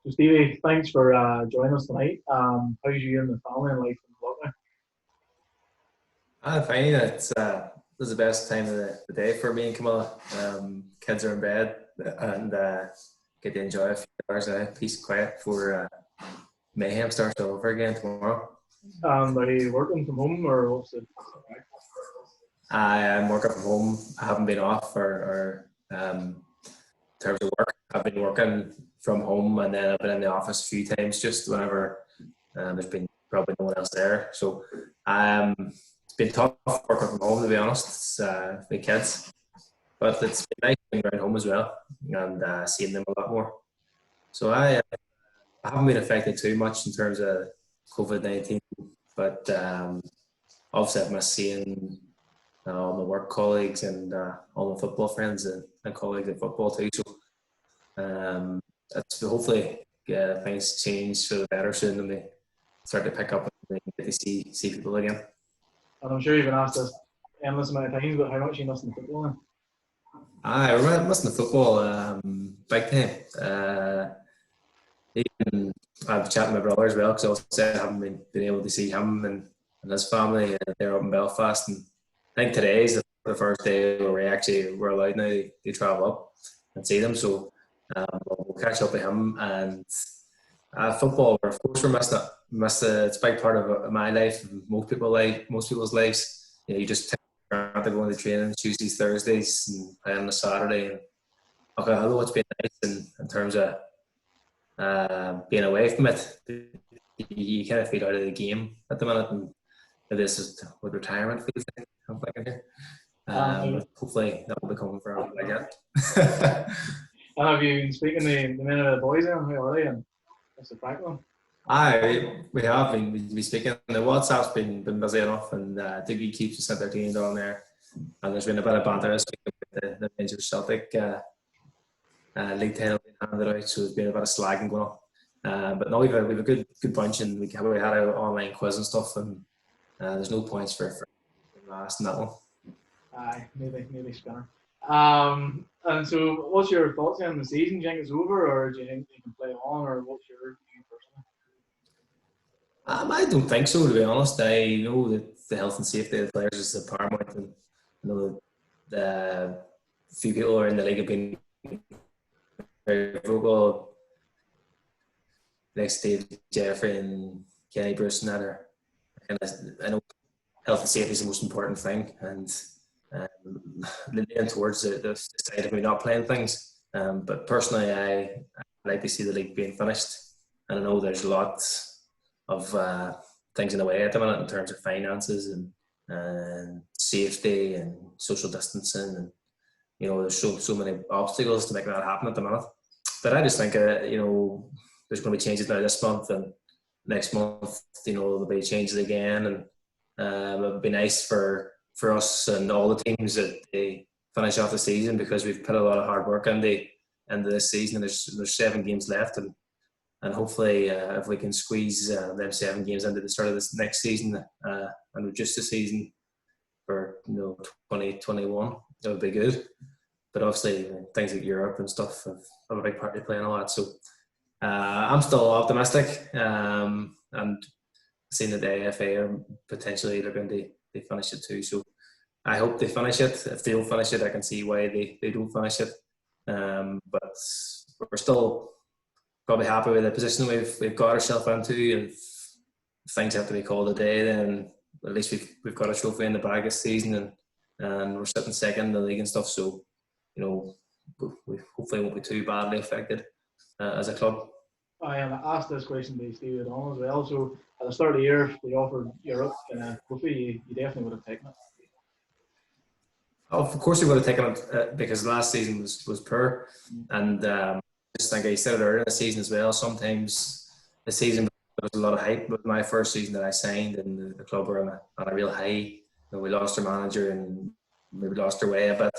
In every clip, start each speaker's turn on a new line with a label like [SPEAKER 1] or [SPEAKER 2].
[SPEAKER 1] So Stevie, thanks for joining us tonight. How's you and the family and life in lockdown?
[SPEAKER 2] I find this is the best time of the day for me and Camilla. Kids are in bed and get to enjoy a few hours of peace and quiet before mayhem starts all over again tomorrow.
[SPEAKER 1] Are you working from home or what's it?
[SPEAKER 2] I'm working from home. I haven't been off in terms of work. I've been working from home and then I've been in the office a few times just whenever there's been probably no one else there. So it's been tough working from home, to be honest. It's been kids, but it's been nice being around home as well and seeing them a lot more. So I haven't been affected too much in terms of COVID-19, but obviously I've missed seeing all my work colleagues and all my football friends and colleagues at football too. So it's hopefully things change for the better soon and they start to pick up and they get to see people again.
[SPEAKER 1] And I'm sure you've been asked this endless amount of times, but how much you miss in football then?
[SPEAKER 2] I remember missing the football big time. Even I've chatted with my brother as well because I also said I haven't been able to see him and his family. They're up in Belfast, and I think today is the first day where we're allowed now to travel up and see them. So we'll catch up with him and football. Of course, we're missing it. It's a big part of my life. Most people's lives. You know, you just take around to go to training Tuesdays, Thursdays, and play on a Saturday. And okay, although it's been nice in terms of being away from it, you kind of feel out of the game at the minute, and this is what retirement feels like. I'm thinking here. Hopefully that will be coming from like that.
[SPEAKER 1] And have you been speaking to the men of the boys then? How are they? And what's the crack on?
[SPEAKER 2] We have been speaking. The WhatsApp's been busy enough, and Diggy keeps us entertained on there. And there's been a bit of banter this week with the Rangers Celtic league title being handed out, so there's been a bit of slagging going on. But no, we've a good bunch, and we had an online quiz and stuff, and there's no points for last in that one.
[SPEAKER 1] Aye, maybe spinner. And so what's your thoughts on the season? Do you think it's over, or do you think you can play on, or what's your view personally?
[SPEAKER 2] I don't think so, to be honest. I know that the health and safety of the players is the paramount, and I know that few people who are in the league have been very vocal, like Steve Jeffrey and Kenny Bruce and that are kind of, I know health and safety is the most important thing, and leaning towards the side of me not playing things. But personally, I like to see the league being finished, and I know there's a lot of things in the way at the minute in terms of finances and safety and social distancing, and you know there's so many obstacles to make that happen at the minute. But I just think there's going to be changes now this month and next month. You know there'll be changes again, and it would be nice for us and all the teams that they finish off the season because we've put a lot of hard work into this season. And there's 7 games left, and hopefully if we can squeeze them 7 games into the start of this next season and reduce the season for 2021, that would be good. But obviously things like Europe and stuff have a big part to play in all that. So I'm still optimistic, and seeing that the AFA are potentially looking to finish it too. So I hope they finish it. If they don't finish it, I can see why they don't finish it. But we're still probably happy with the position we've got ourselves into. And if things have to be called a day, then at least we've got a trophy in the bag this season, and we're sitting second in the league and stuff. So we hopefully won't be too badly affected as a club.
[SPEAKER 1] I asked this question to Steve O'Donnell as well. So at the start of the year, if they offered Europe and a trophy, you definitely would have taken it.
[SPEAKER 2] Oh, of course we would have taken it because last season was poor, and just think I said it earlier in the season as well. Sometimes the season there was a lot of hype. But my first season that I signed, and the club were on a real high. We lost our manager and maybe lost our way a bit.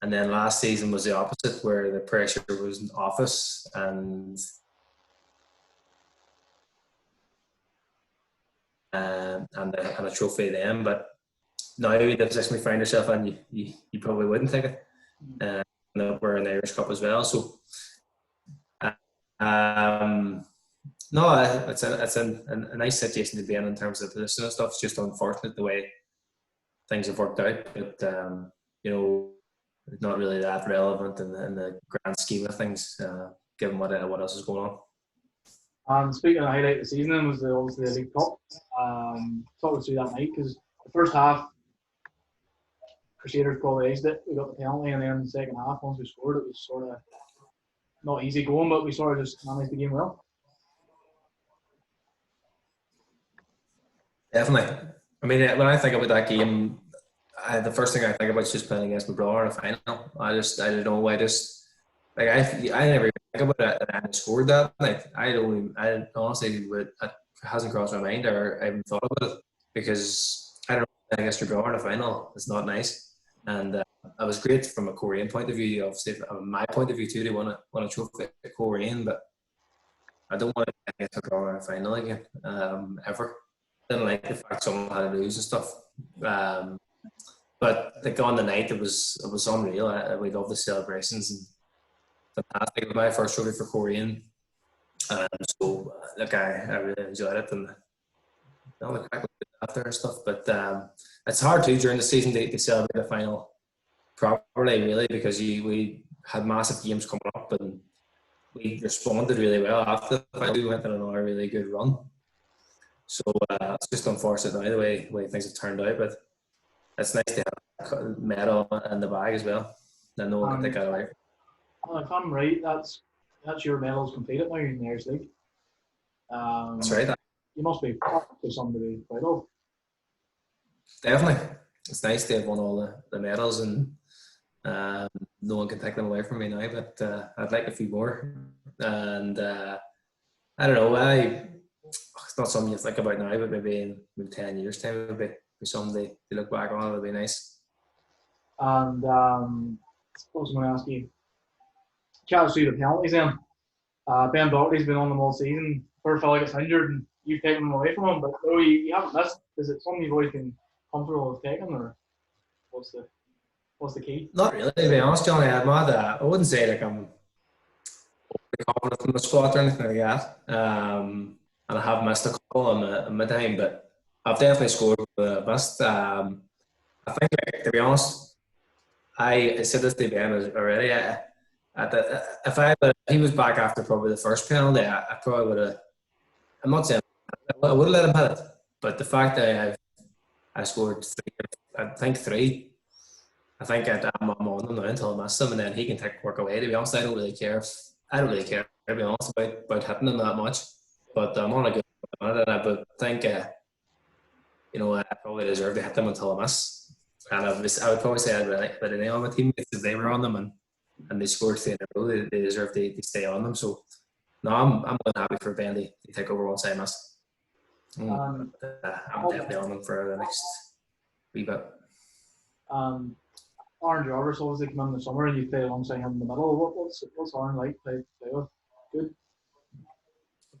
[SPEAKER 2] And then last season was the opposite, where the pressure was off us and a trophy then. But now the position we find ourselves in, you probably wouldn't take it. We're in the Irish Cup as well, so No, it's a nice situation to be in terms of position and stuff. It's just unfortunate the way things have worked out, but it's not really that relevant in the grand scheme of things, given what else is going on.
[SPEAKER 1] And speaking of the highlight of the season, then was obviously the League Cup. Talk us through that night, because the first half, Crusaders probably aced it. We got the penalty, and then the second half, once we scored, it was sort of not easy going, but we sort of just managed the game well.
[SPEAKER 2] Definitely. I mean, when I think about that game, the first thing I think about is just playing against my brother in a final. I don't know. I never even think about it, and I scored that night. I honestly, it hasn't crossed my mind, or I haven't thought about it, because I don't know, playing against your brother in a final, it's not nice. And it was great from a Korean point of view, obviously, from my point of view too, to win a trophy at Korean, but I don't want to play against my brother in a final again, ever. Didn't like the fact someone had to lose and stuff. But like on the night, it was unreal. We loved the celebrations and fantastic. It was my first trophy for Korean, so look, I really enjoyed it, and the crack after and stuff. But it's hard too during the season to celebrate the final properly, really, because we had massive games coming up, and we responded really well after the final. We went on another really good run. So it's just unfortunate now the way things have turned out, but it's nice to have a medal in the bag as well. Then no one can take that away.
[SPEAKER 1] Well, if I'm right, that's your medals completed now in the Irish League.
[SPEAKER 2] That's right.
[SPEAKER 1] You must be something to be proud of.
[SPEAKER 2] Definitely. It's nice to have won all the medals, and no one can take them away from me now, but I'd like a few more. And I don't know, it's not something you think about now, but maybe in 10 years' time, it would be something to look back on. It would be nice.
[SPEAKER 1] And I was going to ask you, chat us through the penalties then. Ben Buckley's been on them all season. Poor fella gets injured, and you've taken them away from him, but though you haven't missed, is it something you've always been comfortable with taking, or what's the key?
[SPEAKER 2] Not really, to be honest, Johnny. I wouldn't say like I'm confident in the squad or anything like that. And I have missed a couple in my time, but I've definitely scored the best. I think, to be honest, I said this to Ben already. If he was back after probably the first penalty, I probably would have. I'm not saying I would have let him hit it, but the fact that I scored three. I think I'm on him now until I miss him, and then he can take work away. To be honest, I don't really care, to be honest, about hitting him that much. But I'm on a good run at it. But I think, I probably deserve to hit them until I miss. And I would probably say that any of my teammates, if they were on them and they scored 3 in a row, they deserve to stay on them. So, no, I'm more than happy for Ben to take over once I miss. I'm definitely on them for the next wee bit.
[SPEAKER 1] Aaron Jarvis obviously came in the summer, and you played alongside him in the middle. What's Aaron like? Play with? Good.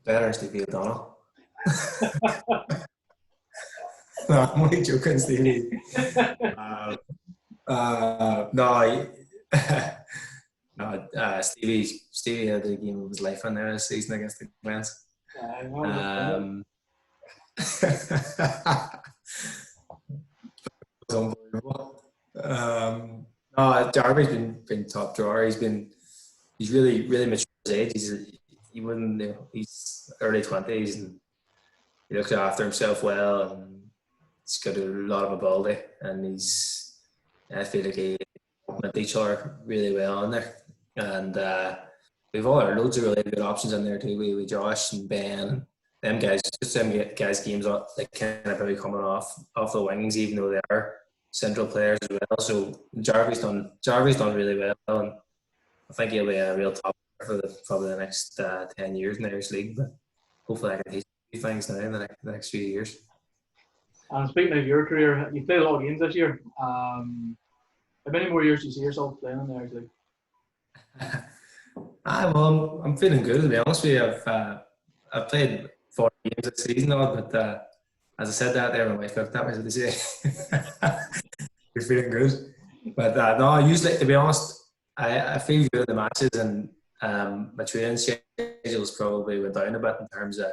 [SPEAKER 2] Better than Stevie O'Donnell. No, I'm only joking, Stevie. Stevie had the game of his life in there this season against the Glens. It was unbelievable. Darby's been top drawer. He's really mature at his age. He's early 20s, and he looks after himself well, and he's got a lot of ability, and I feel like he complement each other really well in there. And we've loads of really good options in there too. We Josh and Ben, them guys, just them guys' games like kind of probably coming off the wings, even though they are central players as well. So Jarvis done really well, and I think he'll be a real top for probably the next 10 years in the Irish League. But hopefully I can teach you things now in the next few years.
[SPEAKER 1] And speaking of your career, you played a lot of games this year. How many more years do you see yourself playing in the Irish League?
[SPEAKER 2] Well, I'm feeling good, to be honest with you. I've played 40 games this season now, but as I said that there, my wife looked at me and said, "You're feeling good." But no, usually, to be honest, I feel good in the matches, and my training schedules probably went down a bit in terms of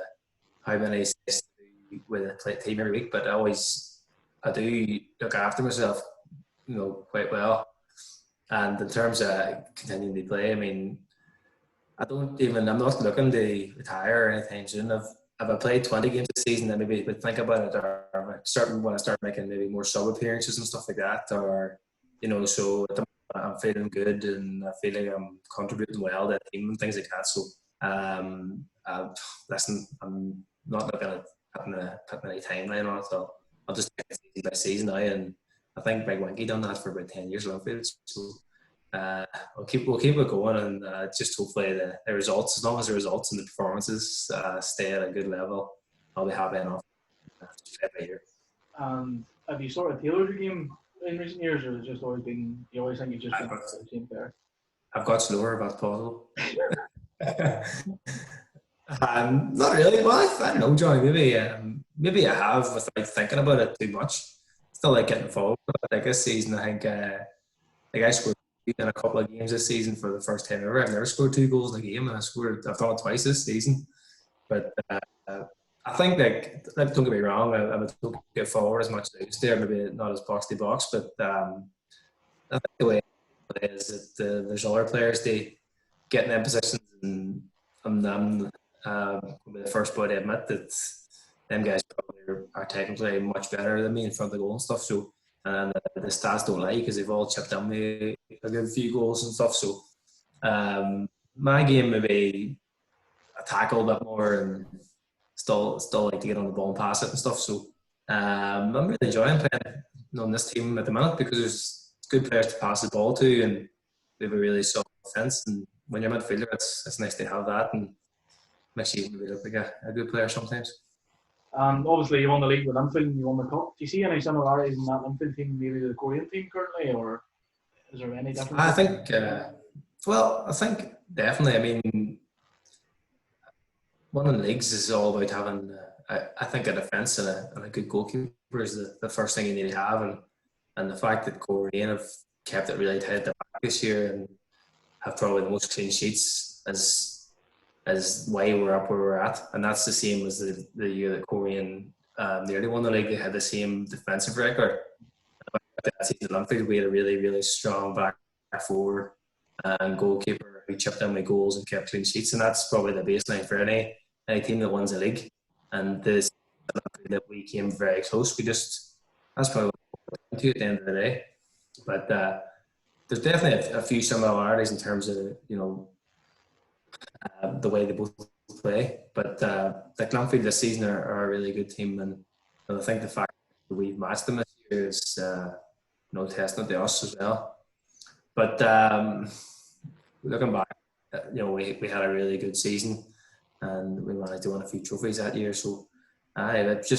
[SPEAKER 2] how many sessions I do with a team every week, but I do look after myself, quite well. And in terms of continuing to play, I mean, I'm not looking to retire anytime soon. If I played 20 games this season, then maybe I would think about it, or when I start making maybe more sub appearances and stuff like that, or so at the moment I'm feeling good and I feel like I'm contributing well to the team and things like that. So, listen, I'm not looking at putting any timeline on it. So I'll just take it season by season now, and I think Big Winky done that for about 10 years at Linfield. So we'll keep it going, and just hopefully the results, as long as the results and the performances stay at a good level, I'll be happy enough every year.
[SPEAKER 1] Have you sort of tailored your game in recent years, or has it just always been, you always think you've just been the same player?
[SPEAKER 2] I've got slower if that's possible. Not really. Well, I don't know, Johnny. Maybe I have without thinking about it too much. Still like getting forward. Like this season, I think I scored in a couple of games this season for the first time ever. I've never scored 2 goals in a game, and I've done it twice this season. But I think like don't get me wrong, I would get forward as much as I used to, maybe not as box to box, but I think the way it is that there's other players they get in them positions, and I'm the first boy to admit that them guys probably are technically much better than me in front of the goal and stuff. So, and the stats don't lie because they've all chipped in me a good few goals and stuff. So, my game maybe I tackle a bit more and still like to get on the ball and pass it and stuff. So, I'm really enjoying playing on this team at the minute because there's good players to pass the ball to, and we have a really solid defence. And when you're a midfielder, it's nice to have that, and makes you really look like a good player sometimes.
[SPEAKER 1] Obviously, you won the league with Linfield and you won the cup. Do you see any similarities in that Linfield team, maybe to the Korean team currently, or is there any difference?
[SPEAKER 2] I think, I think definitely. I mean, winning leagues is all about having, I think, a defence and a good goalkeeper is the first thing you need to have, and the fact that Korean have kept it really tight at the back this year and have probably the most clean sheets is why we're up where we're at, and that's the same as the year that Korean nearly won the league. They had the same defensive record. That season at Linfield, we had a really, really strong back four and goalkeeper who chipped in with goals and kept clean sheets, and that's probably the baseline for any team that wins a league. And this that we came very close. That's probably what we're to at the end of the day. But there's definitely a few similarities in terms of the way they both play. But the Linfield this season are a really good team, and I think the fact that we've matched them this year is testament to us as well. But looking back, we had a really good season, and we managed to win a few trophies that year. So that's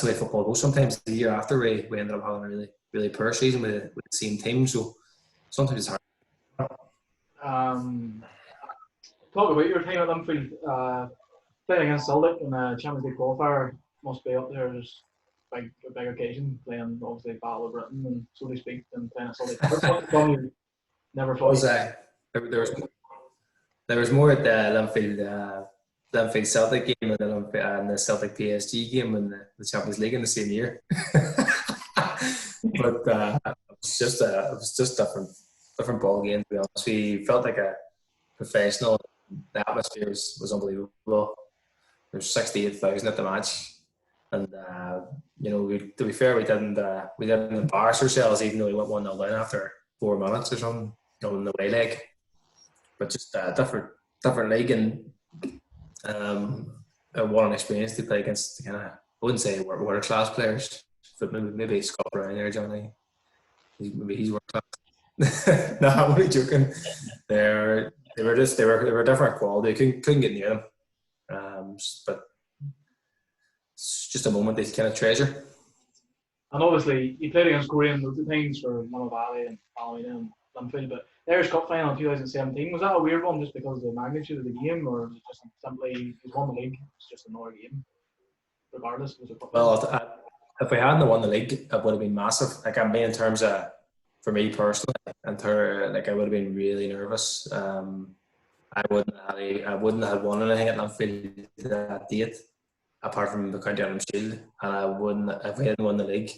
[SPEAKER 2] the way football goes. Sometimes the year after we ended up having a really, really poor season with the same team. So sometimes it's hard.
[SPEAKER 1] Talk about your time at Linfield. Playing against Celtic in a Champions League qualifier must be up there. There's a big occasion, playing obviously Battle of Britain, and so to speak, and playing at Celtic. Never thought.
[SPEAKER 2] There was more at the Linfield Celtic game and the Celtic PSG game in the Champions League in the same year. But it was just different ball game, to be honest. We felt like a professional. The atmosphere was unbelievable. There was 68,000 at the match, and to be fair, we didn't embarrass ourselves, even though we went 1-0 down after 4 minutes or something in the away leg. But just a different league, and what an experience to play against I wouldn't say world class players, but maybe Scott Brown there, Johnny. He's world class. No, I'm only joking. They were a different quality. Couldn't get near them. But it's just a moment they kind of treasure.
[SPEAKER 1] And obviously, you played against Korean loads of times for Mama Valley and Ballymena and Linfield, but the Irish Cup final in 2017, was that a weird one just because of the magnitude of the game, or was it just simply you won the league, it's just another game, regardless? Was it
[SPEAKER 2] well, if we hadn't won the league, it would have been massive. Like, I mean, in terms of, for me personally, I would have been really nervous. I wouldn't have won anything at Anfield that date, apart from the County Ireland Shield, and I wouldn't if we hadn't won the league.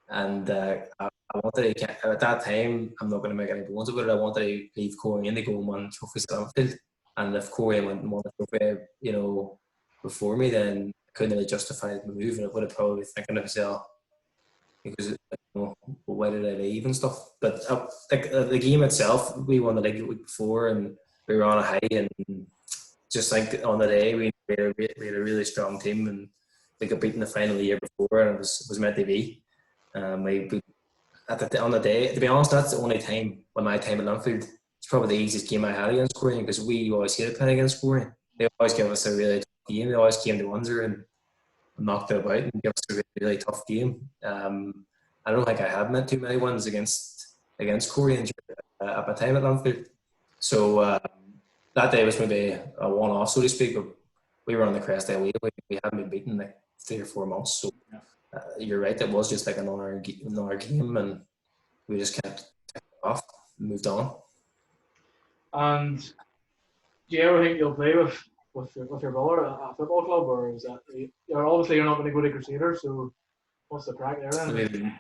[SPEAKER 2] And I wanted to, at that time, I'm not going to make any bones about it. I wanted to leave Corey in to go and win trophies at Anfield, and if Corey went and won the trophy, before me, then I couldn't really justify the move, and I would have probably thinking to myself, because why did I leave and stuff. But the game itself, we won the league the week before, and we were on a high, and just like on the day, we had a really strong team, and we got beaten the final the year before, and it was meant to be. On the day, to be honest, that's the only time when my time at Anfield, it's probably the easiest game I had against Korean, because we always hated playing against Korean. They always give us a really tough game. They always came to Windsor and knocked it about and give us a really, really tough game. I don't think I had met too many ones against Koreans at my time at Anfield. So that day was maybe a one-off, so to speak. But we were on the crest away. We hadn't been beaten like 3 or 4 months. So you're right. It was just like another game, and we just kept it off and moved on.
[SPEAKER 1] And do you ever think you'll play with your brother at a football club, or is that obviously you're not going to go to Crusaders? So what's the crack there then?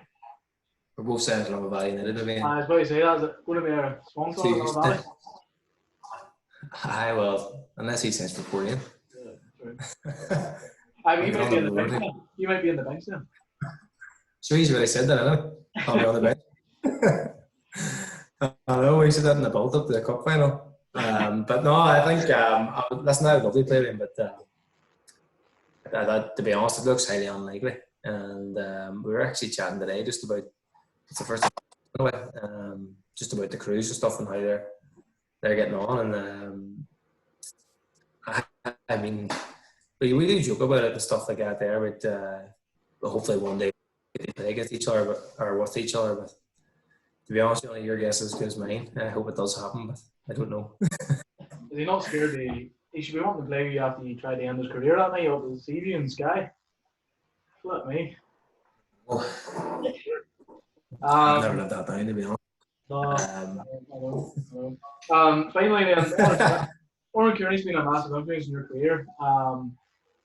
[SPEAKER 2] We're both saying Love Valley United.
[SPEAKER 1] I was about to say that. Is it going to be a sponsor of Love Valley?
[SPEAKER 2] Aye, well, unless he sends for Korean.
[SPEAKER 1] Yeah, you might be in the bench then. You might be in the bench then.
[SPEAKER 2] Sure, he's really said that, hasn't he? I'll be on the bench. I know he said that in the build up to the cup final. But no, I think that's not a lovely player, but that, to be honest, it looks highly unlikely. And we were actually chatting today just about, it's the first time, just about the crews and stuff and how they're getting on. And I mean, we do joke about it and stuff like that there, but hopefully one day they play against each other or with each other. But to be honest, your guess is as good as mine. I hope it does happen, but I don't know.
[SPEAKER 1] Is he not scared? He should be wanting to play you after you try to end his career that night up at the CV in Sky. Flip me.
[SPEAKER 2] I've never let that down, to be honest.
[SPEAKER 1] No, I know. Finally, then, Oren Kearney's been a massive influence in your career.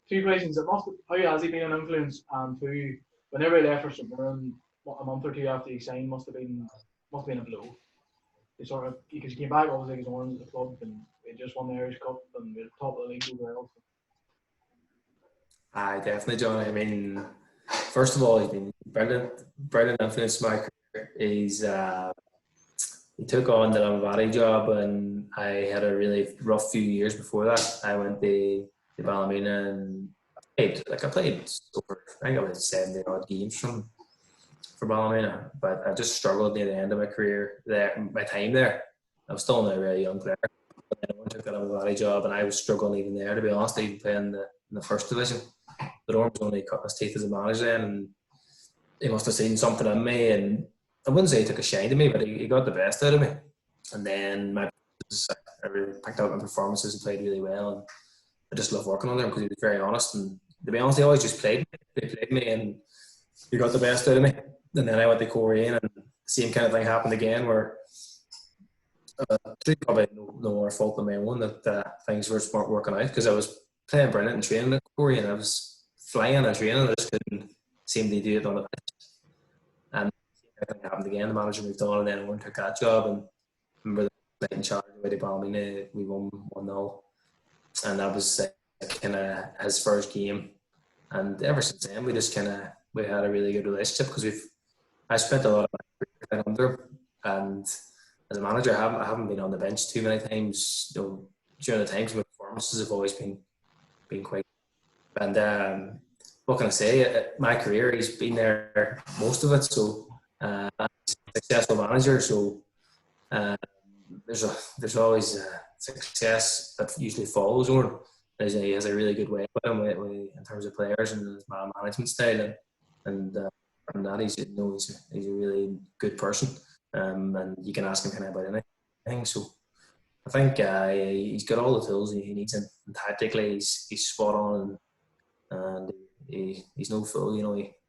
[SPEAKER 1] 2 questions. How has he been an influence? And 2, whenever he left for St Mirren, a month or 2 after he signed, must have been a blow. Because he came back, obviously, he's Orange at the club, and they just won the Irish Cup, and they're top of the league as well.
[SPEAKER 2] Aye, definitely, John. I mean, first of all, he's been brilliant influence in my career. He took on the Lombardy job, and I had a really rough few years before that. I went to Ballymena and I played over, I think about 70 odd games for Ballymena, but I just struggled near the end of my career there, my time there. I was still a really young player. But then I took that Lombardy job, and I was struggling even there, to be honest, even playing in the first division. But Orm was only cutting his teeth as a manager then, and he must have seen something in me, and I wouldn't say he took a shine to me, but he got the best out of me. And then I really picked out my performances and played really well, and I just love working on him because he was very honest. And to be honest, he always just played me. They played me, and he got the best out of me. And then I went to Korean, and the same kind of thing happened again, where probably no more fault than my own that things weren't working out, because I was playing brilliant and training at Korean. I was flying and training. I just couldn't seem to do it on the pitch. And the same thing happened again. The manager moved on, and then Owen took that job. And I remember the night in charge away to Ballymena, we won 1-0. And that was kind of his first game. And ever since then, we had a really good relationship, because I spent a lot of my career under him, and as a manager, I haven't been on the bench too many times. During the times, my performances have always been quite good. And what can I say? My career, he's been there most of it. So he's a successful manager. So there's always success that usually follows on. He has a really good way with him in terms of players and his management style, and that he's a really good person, and you can ask him kind of about anything. So I think he's got all the tools he needs, and tactically he's spot on, and he's no fool.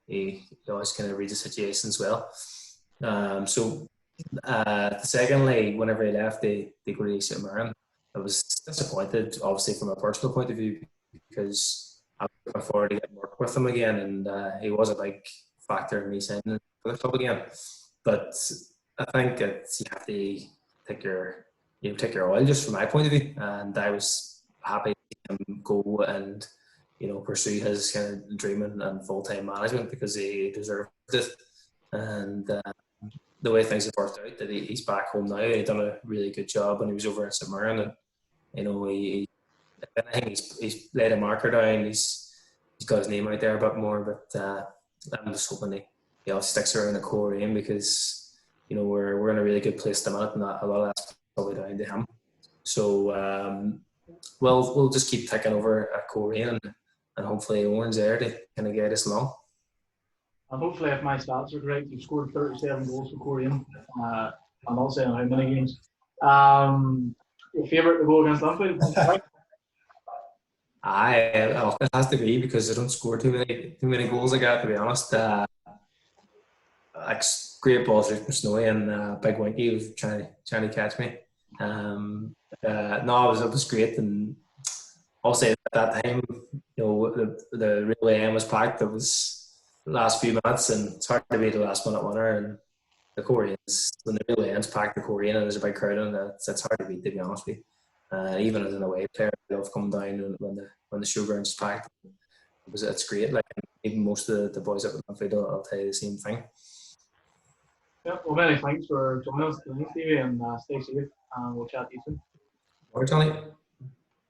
[SPEAKER 2] He always kind of reads the situations well. Secondly, whenever he left, they go to St Mirren. I was disappointed, obviously from a personal point of view, because I was looking forward to getting work with him again, and he was a big factor in me signing for the club again. But I think it's, you have to take your take your oil, just from my point of view, and I was happy to see him go and pursue his kind of dreaming and full time management, because he deserved it. And the way things have worked out, that he's back home now. He done a really good job when he was over in St Mirren, and he if anything, he's laid a marker down. He's got his name out there a bit more, but I'm just hoping he all sticks around the core aim, because we're in a really good place at the minute, and a lot of that's probably down to him. So we'll just keep ticking over at Korean, and hopefully Owen's there to kind of guide us along.
[SPEAKER 1] And hopefully, if my stats are correct, you've scored 37 goals for Korean. I'm not saying how many games. Your favourite to go against Anfield?
[SPEAKER 2] It has to be, because I don't score too many goals. I got to be honest. Great balls from Snowy, and Big Winky was trying to catch me. No, it was great, and also at that time, the relay end was packed. It was the last few minutes, and it's hard to be the last minute winner. And the Koreans, when the relay end's packed, the Korean, and there's a big crowd, and it's hard to beat, to be honest with you. Even as an away player, I love coming down when the showground's packed. It's great. Like, even most of the boys up at Anfield, I'll tell you the same thing.
[SPEAKER 1] Yeah, well, many thanks for joining us today, Stevie, and stay safe, and we'll chat to you soon.
[SPEAKER 2] All right, Johnny.